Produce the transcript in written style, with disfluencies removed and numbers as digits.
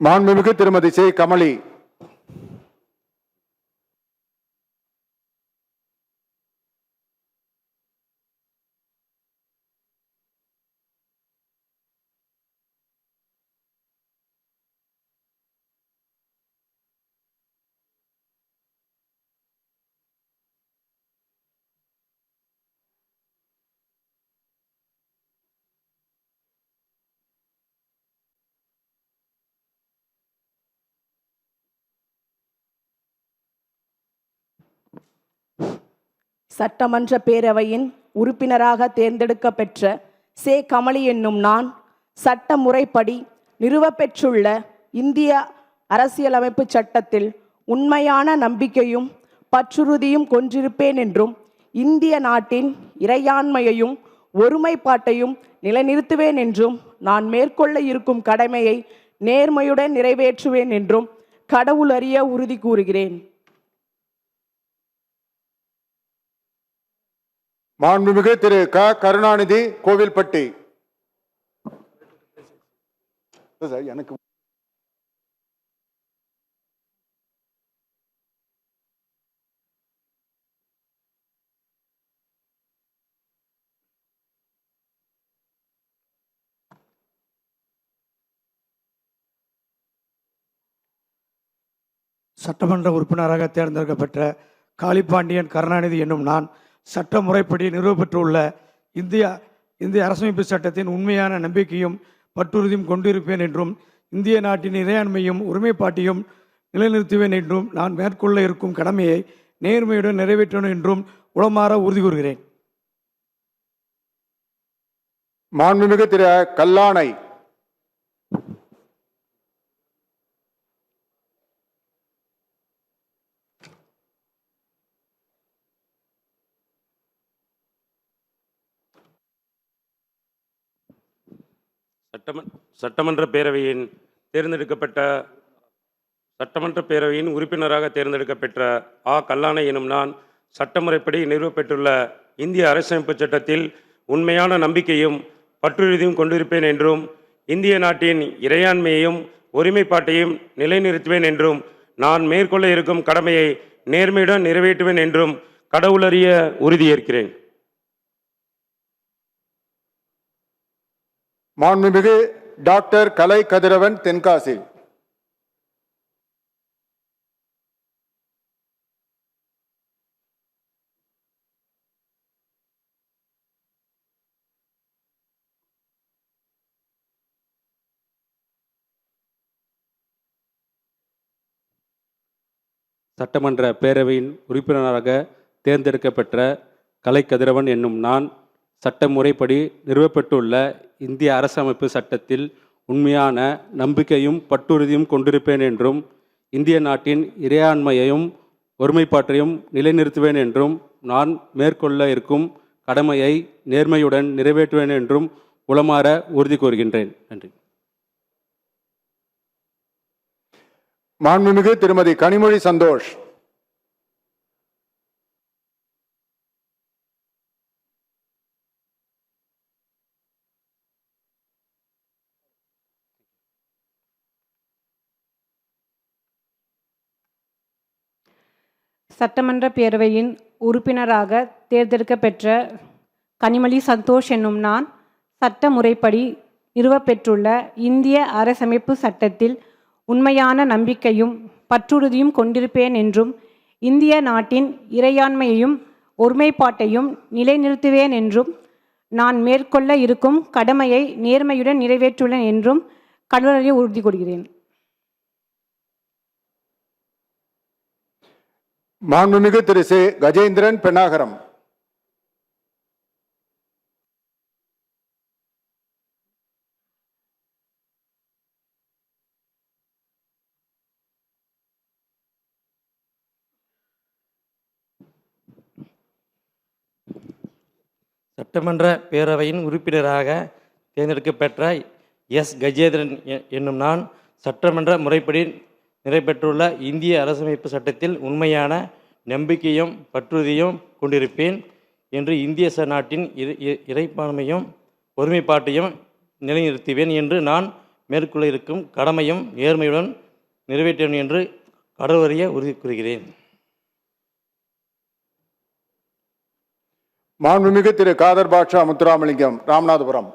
மாண்புமிகு திருமதி சே கமலி. சட்டமன்ற பேரவையின் உறுப்பினராக தேர்ந்தெடுக்கப்பெற்ற சே கமலி என்னும் நான் சட்ட முறைப்படி நிறுவப்பெற்றுள்ள இந்திய அரசியலமைப்பு சட்டத்தில் உண்மையான நம்பிக்கையும் பற்றுறுதியும் கொண்டிருப்பேன் என்றும் இந்திய நாட்டின் இறையாண்மையையும் ஒருமைப்பாட்டையும் நிலைநிறுத்துவேன் என்றும் நான் மேற்கொள்ள இருக்கும் கடமையை நேர்மையுடன் நிறைவேற்றுவேன் என்றும் கடவுள் அறிய உறுதி கூறுகிறேன். மாண்புமிகு திரு க கருணாநிதி, கோவில்பட்டி. எனக்கு சட்டமன்ற உறுப்பினராக தேர்ந்தெடுக்கப்பெற்ற காளிப்பாண்டியன் கருணாநிதி என்னும் நான் சட்ட முறைப்படி நிறுவப்பெற்றுள்ள இந்திய அரசமைப்பு சட்டத்தின் உண்மையான நம்பிக்கையும் பற்றுறுதியும் கொண்டிருப்பேன் என்றும் இந்திய நாட்டின் இறையாண்மையும் ஒருமைப்பாட்டையும் நிலைநிறுத்துவேன் என்றும் நான் மேற்கொள்ள இருக்கும் கடமையை நேர்மையுடன் நிறைவேற்றுவேன் என்றும் உளமாற உறுதி கூறுகிறேன். மாண்புமிகு திரு கல்லானை. சட்டமன்ற பேரவையின் உறுப்பினராக தேர்ந்தெடுக்கப்பெற்ற ஆ கல்லானை எனும் நான் சட்டமுறைப்படி நிறுவப்பெற்றுள்ள இந்திய அரசமைப்பு சட்டத்தில் உண்மையான நம்பிக்கையும் பற்றுறுதியும் கொண்டிருப்பேன் என்றும் இந்திய நாட்டின் இறையாண்மையையும் ஒருமைப்பாட்டையும் நிலைநிறுத்துவேன் என்றும் நான் மேற்கொள்ள இருக்கும் கடமையை நேர்மையுடன் நிறைவேற்றுவேன் என்றும் கடவுளறிய உறுதியேற்கிறேன். மாண்புமிகு டாக்டர் கலை கதிரவன், தென்காசி. சட்டமன்ற பேரவையின் உறுப்பினராக தேர்ந்தெடுக்கப்பெற்ற கலை கதிரவன் என்னும் நான் சட்ட முறைப்படி நிறுவப்பட்டுள்ள இந்திய அரசமைப்பு சட்டத்தில் உண்மையான நம்பிக்கையும் பற்றுறுதியும் கொண்டிருப்பேன் என்றும் இந்திய நாட்டின் இறையாண்மையையும் ஒருமைப்பாட்டையும் நிலைநிறுத்துவேன் என்றும் நான் மேற்கொள்ள இருக்கும் கடமையை நேர்மையுடன் நிறைவேற்றுவேன் என்றும் உளமாற உறுதி கூறுகின்றேன். நன்றி. மாண்புமிகு திருமதி கனிமொழி சந்தோஷ். சட்டமன்ற பேரவையின் உறுப்பினராக தேர்ந்தெடுக்கப்பெற்ற கனிமொழி சந்தோஷ் என்னும் நான் சட்ட முறைப்படி நிறுவப்பெற்றுள்ள இந்திய அரசமைப்பு சட்டத்தில் உண்மையான நம்பிக்கையும் பற்றுறுதியும் கொண்டிருப்பேன் என்றும் இந்திய நாட்டின் இறையாண்மையையும் ஒருமைப்பாட்டையும் நிலைநிறுத்துவேன் என்றும் நான் மேற்கொள்ள இருக்கும் கடமையை நேர்மையுடன் நிறைவேற்றுவேன் என்றும் கடவுளறிய உறுதி கூறுகிறேன். மாண்புமிகு திரு சே கஜேந்திரன், பெண்ணாகரம். சட்டமன்ற பேரவையின் உறுப்பினராக தேர்ந்தெடுக்கப்பெற்ற எஸ் கஜேந்திரன் என்னும் நான் சட்டமன்ற முறைப்படி நிறைவேற்றுள்ள இந்திய அரசமைப்பு சட்டத்தில் உண்மையான நம்பிக்கையும் பற்றுறுதியும் கொண்டிருப்பேன் என்று இந்திய நாட்டின் இறையாண்மையும் ஒருமைப்பாட்டையும் நிலைநிறுத்துவேன் என்று நான் மேற்கொள்ள இருக்கும் கடமையும் நேர்மையுடன் நிறைவேற்றேன் என்று கடவுளறிய உறுதி கூறுகிறேன். மாண்புமிகு திரு காதர் பாட்ஷா முத்துராமலிங்கம், ராமநாதபுரம்.